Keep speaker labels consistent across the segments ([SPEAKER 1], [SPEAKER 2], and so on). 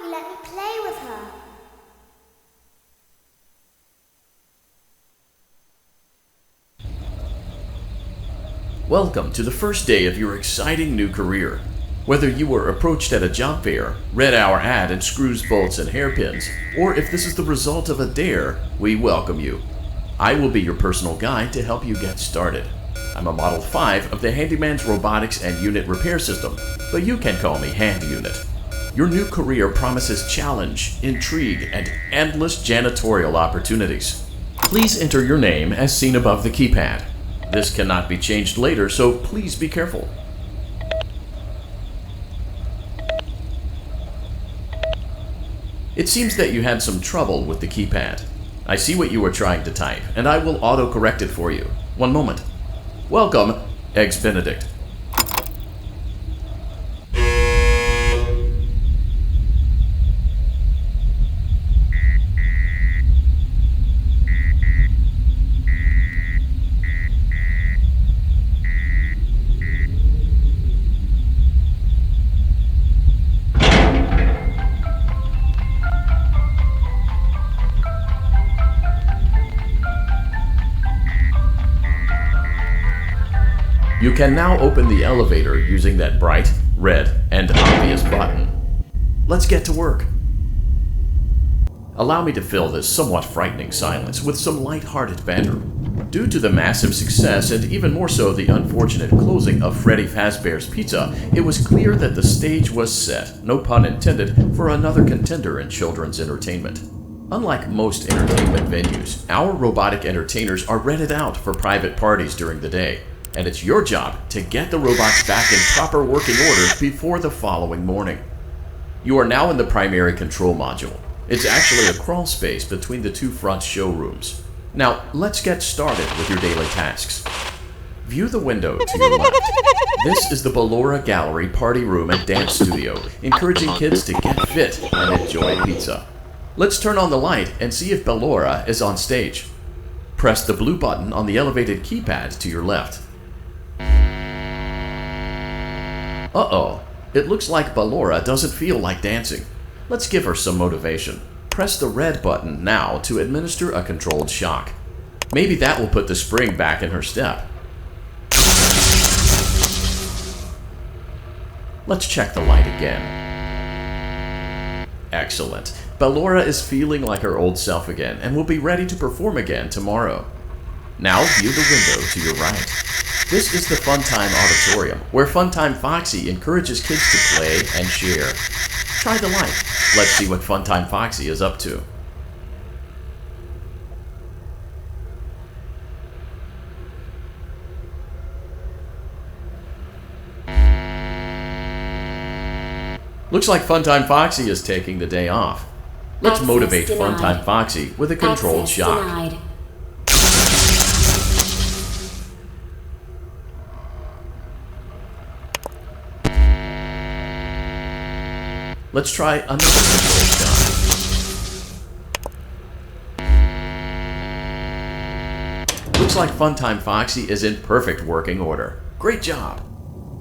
[SPEAKER 1] let me play with her.
[SPEAKER 2] Welcome to the first day of your exciting new career. Whether you were approached at a job fair, read our ad in screws, bolts, and hairpins, or if this is the result of a dare, we welcome you. I will be your personal guide to help you get started. I'm a Model 5 of the Handyman's Robotics and Unit Repair System, but you can call me Hand Unit. Your new career promises challenge, intrigue, and endless janitorial opportunities. Please enter your name as seen above the keypad. This cannot be changed later, so please be careful. It seems that you had some trouble with the keypad. I see what you were trying to type, and I will auto-correct it for you. One moment. Welcome, Eggs Benedict. You can now open the elevator using that bright, red, and obvious button. Let's get to work. Allow me to fill this somewhat frightening silence with some light-hearted banter. Due to the massive success, and even more so the unfortunate closing of Freddy Fazbear's Pizza, it was clear that the stage was set, no pun intended, for another contender in children's entertainment. Unlike most entertainment venues, our robotic entertainers are rented out for private parties during the day. And it's your job to get the robots back in proper working order before the following morning. You are now in the primary control module. It's actually a crawl space between the two front showrooms. Now, let's get started with your daily tasks. View the window to your left. This is the Ballora Gallery Party Room and Dance Studio, encouraging kids to get fit and enjoy pizza. Let's turn on the light and see if Ballora is on stage. Press the blue button on the elevated keypad to your left. Uh-oh, it looks like Ballora doesn't feel like dancing. Let's give her some motivation. Press the red button now to administer a controlled shock. Maybe that will put the spring back in her step. Let's check the light again. Excellent. Ballora is feeling like her old self again and will be ready to perform again tomorrow. Now view the window to your right. This is the Funtime Auditorium, where Funtime Foxy encourages kids to play and share. Try the light. Let's see what Funtime Foxy is up to. Looks like Funtime Foxy is taking the day off. Let's motivate Funtime Foxy with a controlled shock.
[SPEAKER 1] Denied.
[SPEAKER 2] Let's try another controlled shock. Looks like Funtime Foxy is in perfect working order. Great job!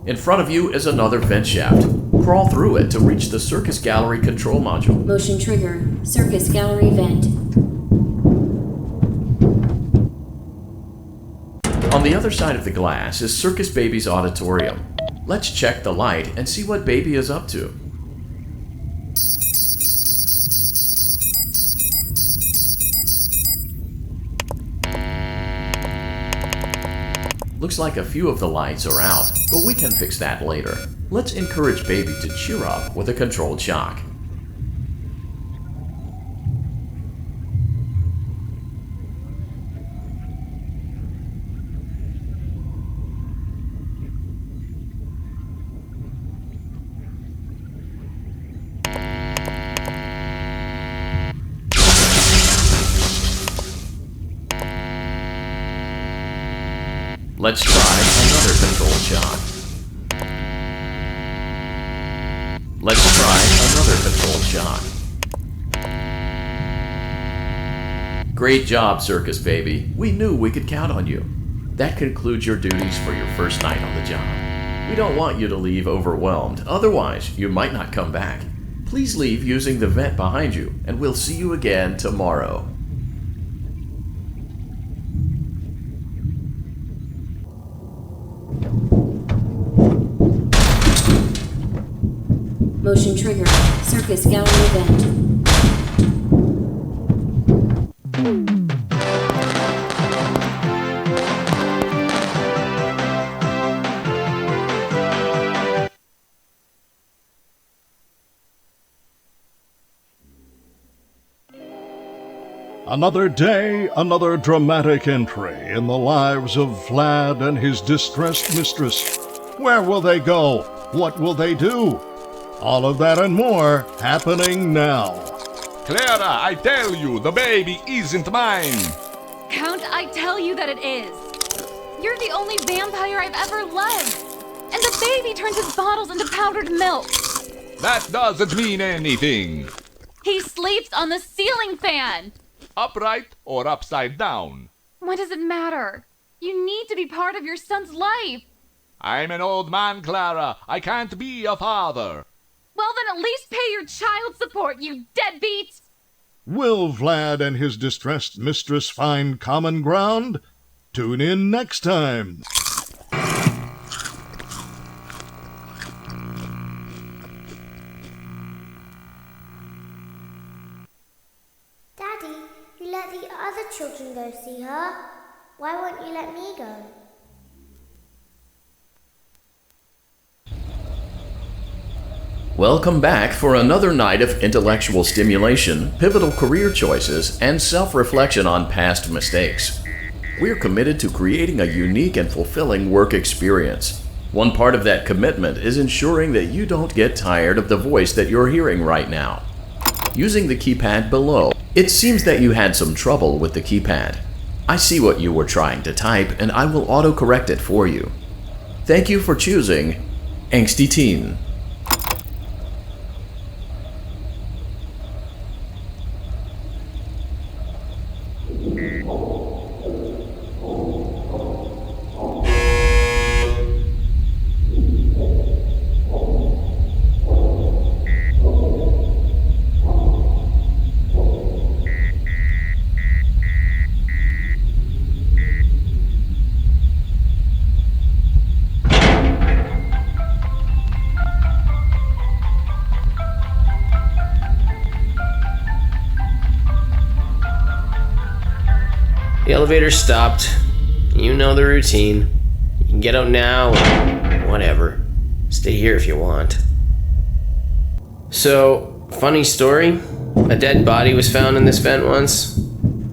[SPEAKER 2] In front of you is another vent shaft. Crawl through it to reach the Circus Gallery control module.
[SPEAKER 1] Motion trigger. Circus gallery vent.
[SPEAKER 2] On the other side of the glass is Circus Baby's auditorium. Let's check the light and see what Baby is up to. Looks like a few of the lights are out, but we can fix that later. Let's encourage Baby to cheer up with a controlled shock. Let's try another controlled shock. Let's try another controlled shock. Great job, Circus Baby. We knew we could count on you. That concludes your duties for your first night on the job. We don't want you to leave overwhelmed, otherwise you might not come back. Please leave using the vent behind you, and we'll see you again tomorrow.
[SPEAKER 1] Motion trigger. Circus gallery event.
[SPEAKER 3] Another day, another dramatic entry in the lives of Vlad and his distressed mistress. Where will they go? What will they do? All of that and more happening now.
[SPEAKER 4] Clara, I tell you, the baby isn't mine.
[SPEAKER 5] Count, I tell you that it is. You're the only vampire I've ever loved. And the baby turns his bottles into powdered milk.
[SPEAKER 4] That doesn't mean anything.
[SPEAKER 5] He sleeps on the ceiling fan.
[SPEAKER 4] Upright or upside down?
[SPEAKER 5] What does it matter? You need to be part of your son's life.
[SPEAKER 4] I'm an old man, Clara. I can't be a father.
[SPEAKER 5] Well, then at least pay your child support, you deadbeat!
[SPEAKER 3] Will Vlad and his distressed mistress find common ground? Tune in next time.
[SPEAKER 1] Daddy, you let the other children go see her. Why won't you let me go?
[SPEAKER 2] Welcome back for another night of intellectual stimulation, pivotal career choices, and self-reflection on past mistakes. We're committed to creating a unique and fulfilling work experience. One part of that commitment is ensuring that you don't get tired of the voice that you're hearing right now. Using the keypad below, it seems that you had some trouble with the keypad. I see what you were trying to type, and I will auto-correct it for you. Thank you for choosing Angsty Teen.
[SPEAKER 6] The elevator stopped. You know the routine. You can get out now or whatever. Stay here if you want. So, funny story. A dead body was found in this vent once.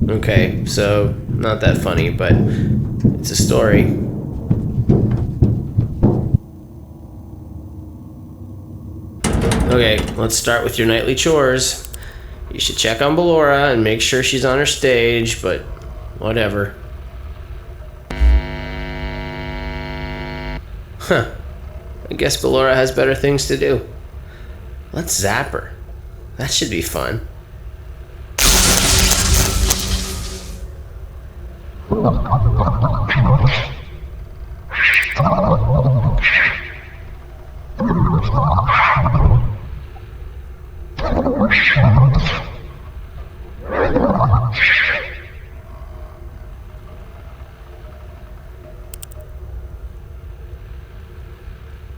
[SPEAKER 6] Okay, so not that funny, but it's a story. Okay, let's start with your nightly chores. You should check on Ballora and make sure she's on her stage, but whatever. Huh. I guess Ballora has better things to do. Let's zap her. That should be fun.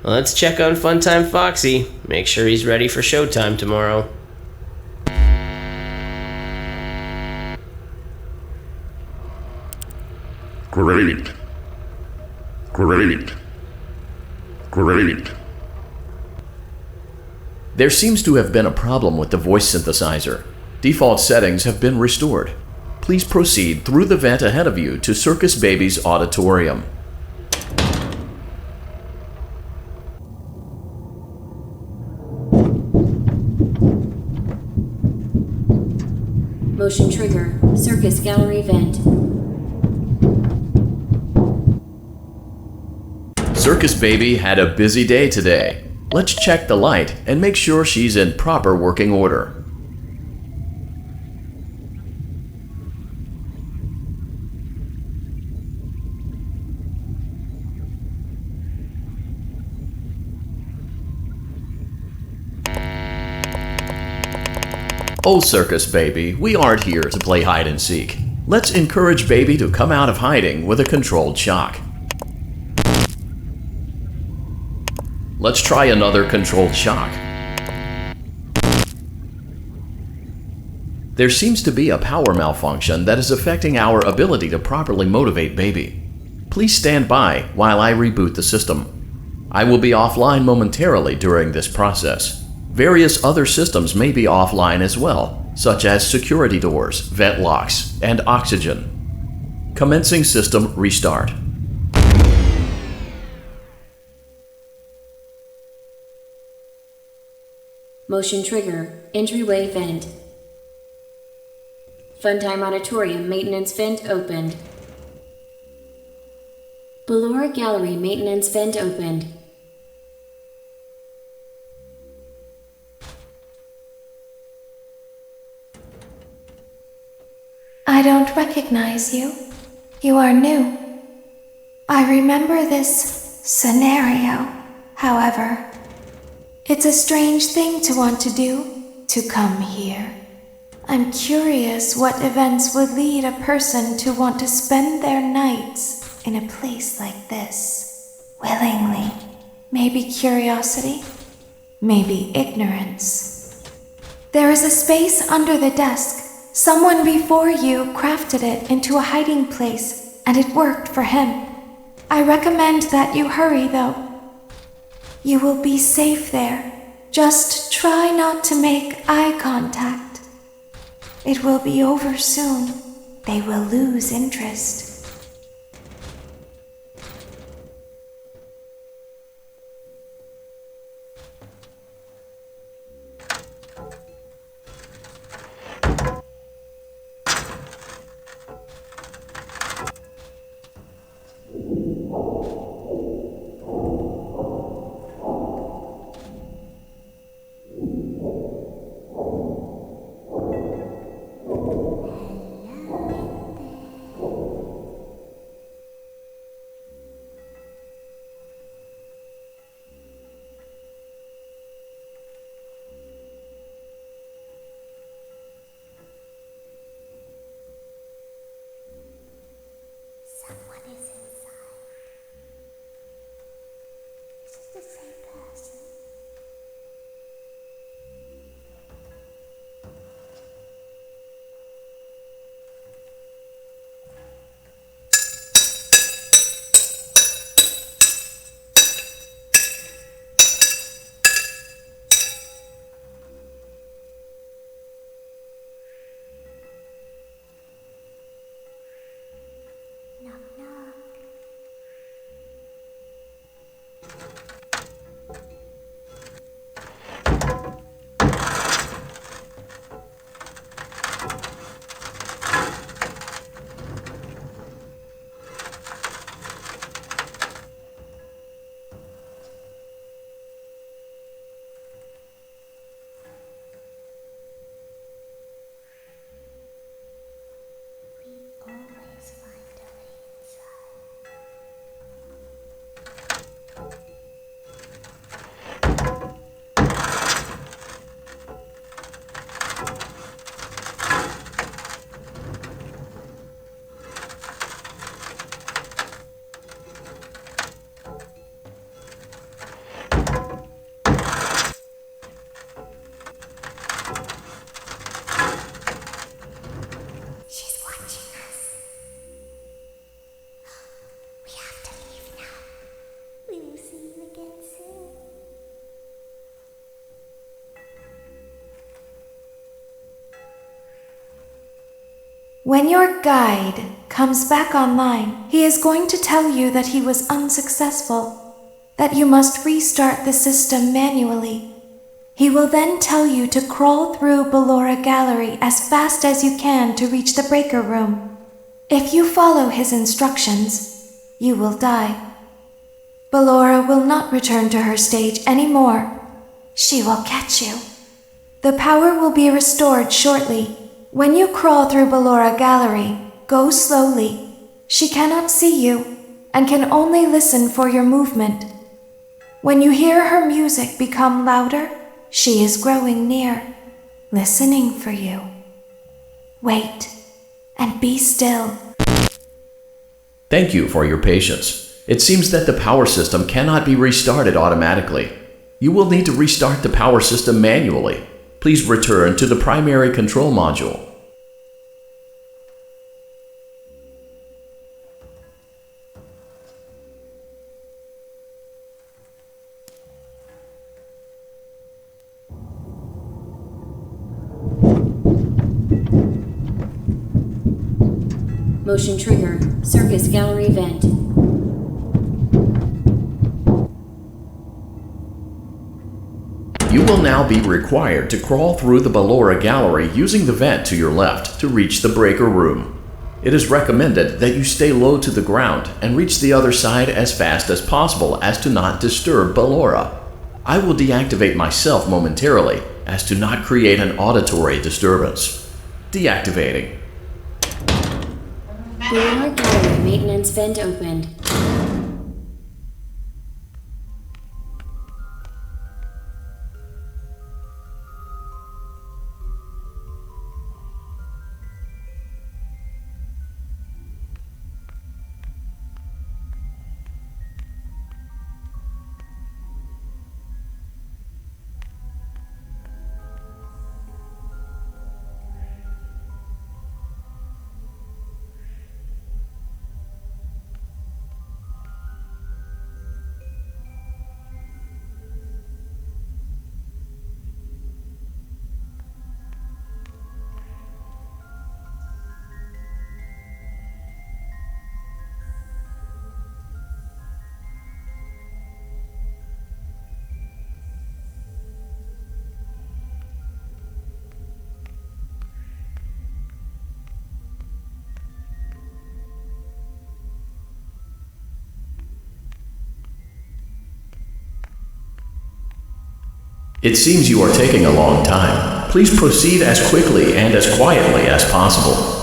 [SPEAKER 6] Let's check on Funtime Foxy. Make sure he's ready for showtime tomorrow.
[SPEAKER 7] Great. Great. Great.
[SPEAKER 2] There seems to have been a problem with the voice synthesizer. Default settings have been restored. Please proceed through the vent ahead of you to Circus Baby's auditorium.
[SPEAKER 1] Motion trigger. Circus gallery vent.
[SPEAKER 2] Circus Baby had a busy day today. Let's check the light and make sure she's in proper working order. Oh, circus baby, we aren't here to play hide and seek. Let's encourage baby to come out of hiding with a controlled shock. Let's try another controlled shock. There seems to be a power malfunction that is affecting our ability to properly motivate baby. Please stand by while I reboot the system. I will be offline momentarily during this process. Various other systems may be offline as well, such as security doors, vent locks, and oxygen. Commencing system restart.
[SPEAKER 8] Motion trigger, entryway vent. Funtime Auditorium maintenance vent opened. Ballora Gallery maintenance vent opened.
[SPEAKER 9] I don't recognize you. You are new. I remember this scenario, however. It's a strange thing to want to do, to come here. I'm curious what events would lead a person to want to spend their nights in a place like this. Willingly. Maybe curiosity, maybe ignorance. There is a space under the desk. Someone before you crafted it into a hiding place, and it worked for him. I recommend that you hurry, though. You will be safe there. Just try not to make eye contact. It will be over soon. They will lose interest. When your guide comes back online, he is going to tell you that he was unsuccessful, that you must restart the system manually. He will then tell you to crawl through Ballora Gallery as fast as you can to reach the breaker room. If you follow his instructions, you will die. Ballora will not return to her stage anymore. She will catch you. The power will be restored shortly. When you crawl through Ballora Gallery, go slowly. She cannot see you and can only listen for your movement. When you hear her music become louder, she is growing near. listening for you. Wait, and be still.
[SPEAKER 2] Thank you for your patience. It seems that the power system cannot be restarted automatically. You will need to restart the power system manually. Please return to the primary control module.
[SPEAKER 8] Motion trigger. Circus gallery vent.
[SPEAKER 2] You will now be required to crawl through the Ballora gallery using the vent to your left to reach the breaker room. It is recommended that you stay low to the ground and reach the other side as fast as possible as to not disturb Ballora. I will deactivate myself momentarily as to not create an auditory disturbance. Deactivating.
[SPEAKER 8] Ballora gallery maintenance vent opened.
[SPEAKER 2] It seems you are taking a long time. Please proceed as quickly and as quietly as possible.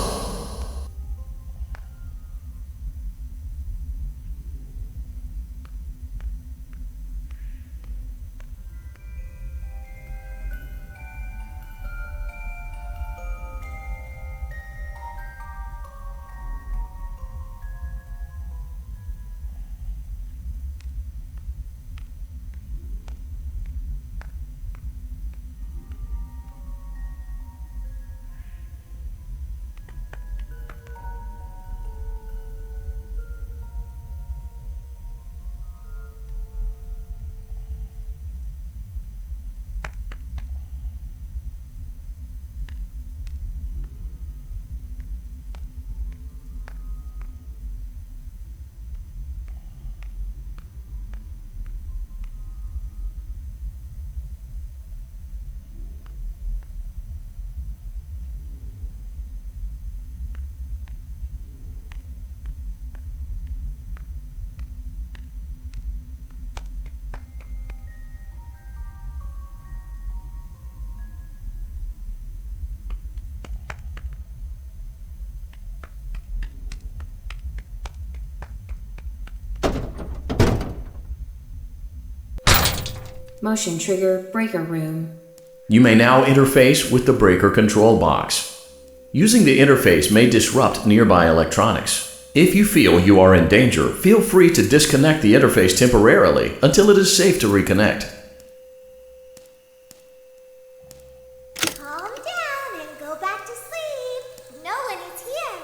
[SPEAKER 8] Motion trigger breaker room.
[SPEAKER 2] You may now interface with the breaker control box. Using the interface may disrupt nearby electronics. If you feel you are in danger, feel free to disconnect the interface temporarily until it is safe to reconnect.
[SPEAKER 1] Calm down and go back to sleep. No one is here.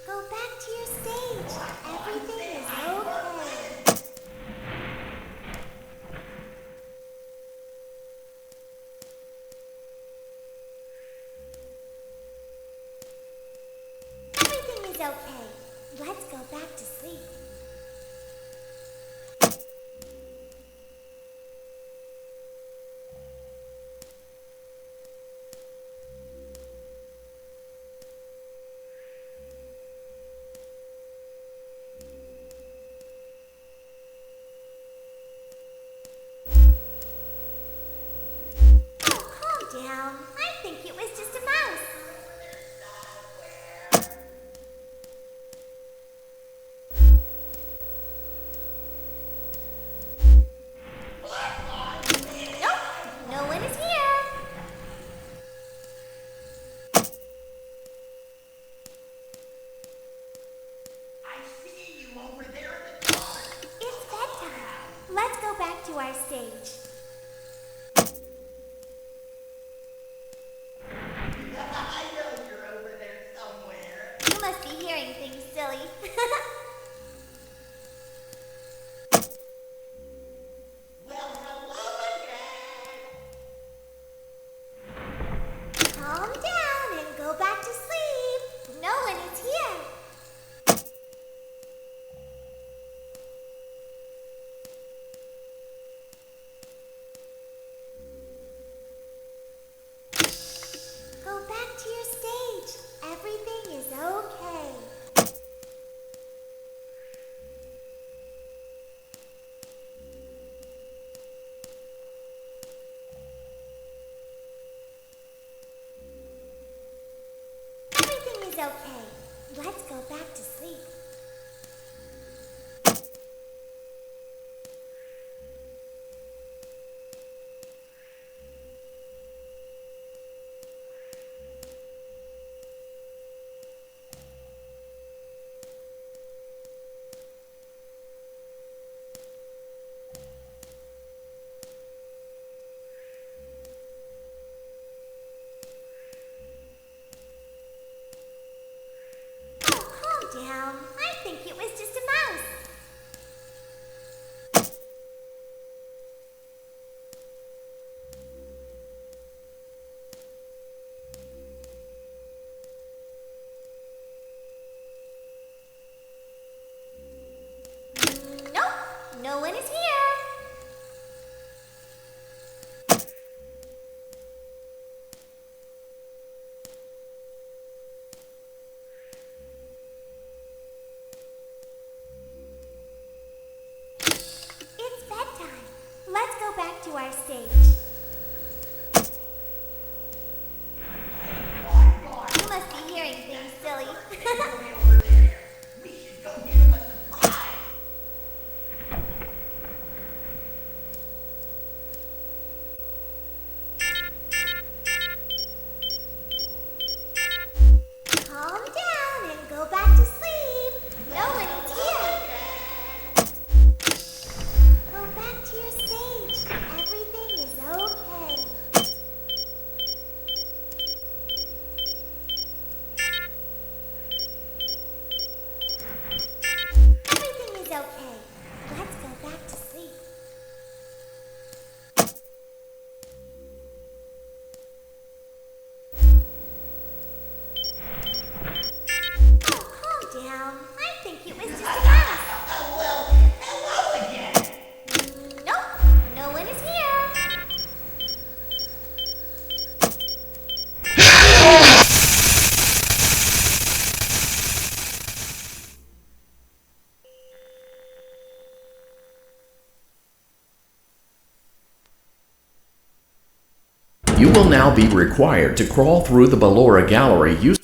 [SPEAKER 1] Go back to your stage. Everything is okay. Everything is okay. Let's go back to sleep. Oh, calm down. I think it was just a mouse. go back to our stage.
[SPEAKER 10] I know you're over there somewhere.
[SPEAKER 1] You must be hearing things, silly.
[SPEAKER 10] Well, hello again.
[SPEAKER 1] Calm down and go back to sleep. No one is here. Go back to your stage. Everything is okay. Everything is okay. Let's go back to sleep. Oh, calm down. I think it was just a mouse. Nope, no one is here. It's bedtime. Let's go back to our stage. You must be hearing things, silly.
[SPEAKER 10] Over there. We should go give him a surprise.
[SPEAKER 1] Calm down and go back to sleep. No one is here. Go back to your stage. Everything is okay. Everything is okay. Let's go back to sleep. Oh, calm down. I think it was just a mouse.
[SPEAKER 10] Oh, well, hello again.
[SPEAKER 1] Nope, no one is here.
[SPEAKER 2] You will now be required to crawl through the Ballora Gallery using